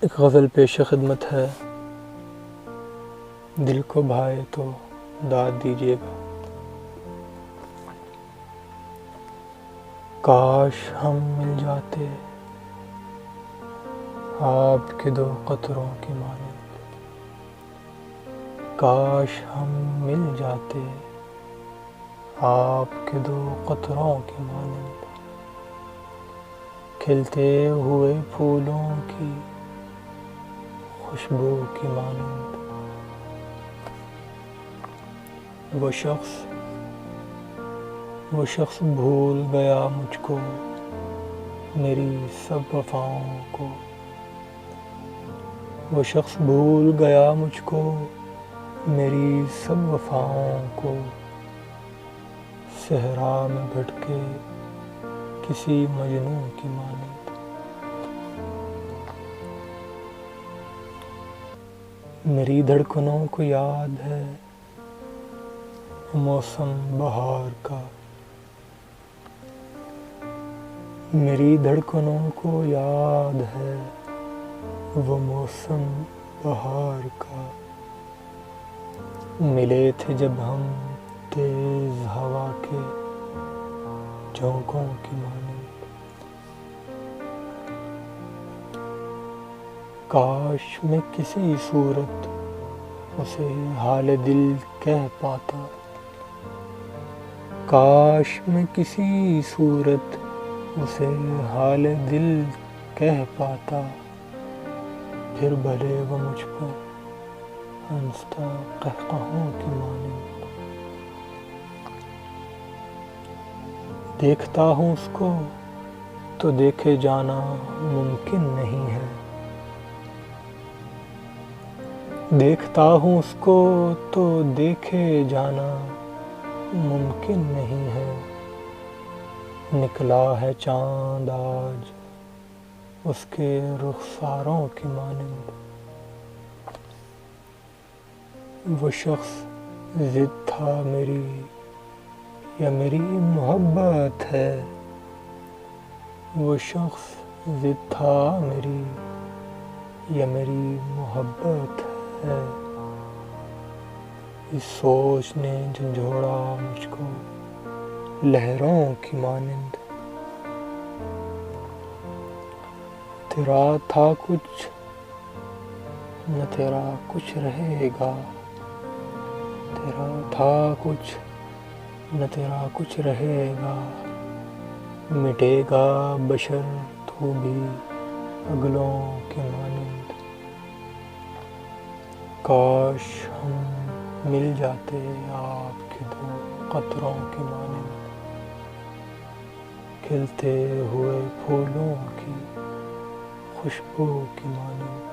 ایک غزل پیش خدمت ہے، دل کو بھائے تو داد دیجیے گا۔ کاش ہم مل جاتے آپ کے دو قطروں کی مانند، کاش ہم مل جاتے آپ کے دو قطروں کی مانند، کھلتے ہوئے پھولوں کی خوشبو کی مانند۔ وہ شخص بھول گیا مجھ کو، میری سب وفاؤں کو۔ وہ شخص بھول گیا مجھ کو، میری سب وفاؤں کو، صحرا میں بھٹکے کسی مجنوں کی مانند۔ میری دھڑکنوں کو یاد ہے موسم بہار کا، میری دھڑکنوں کو یاد ہے وہ موسم بہار کا۔ ملے تھے جب ہم تیز ہوا کے جھونکوں کی مانند۔ کاش میں کسی صورت اسے حال دل کہہ پاتا، کاش میں کسی صورت اسے حال دل کہہ پاتا، پھر بھلے وہ مجھ پر ہنستا قہقہوں کی مانند۔ دیکھتا ہوں اس کو تو دیکھے جانا ممکن نہیں ہے، دیکھتا ہوں اس کو تو دیکھے جانا ممکن نہیں ہے۔ نکلا ہے چاند آج اس کے رخساروں کی مانند۔ وہ شخص ضد تھا میری یا میری محبت ہے، وہ شخص ضد تھا میری یا میری محبت ہے۔ اس سوچ نے جھنجھوڑا مجھ کو لہروں کی مانند۔ تیرا تھا کچھ نہ تیرا کچھ رہے گا، تیرا تھا کچھ نہ تیرا کچھ رہے گا، مٹے گا بشر تو بھی اگلوں کی مانند۔ کاش ہم مل جاتے آپ کے دو قطروں کی مانند، کھلتے ہوئے پھولوں کی خوشبو کی مانند۔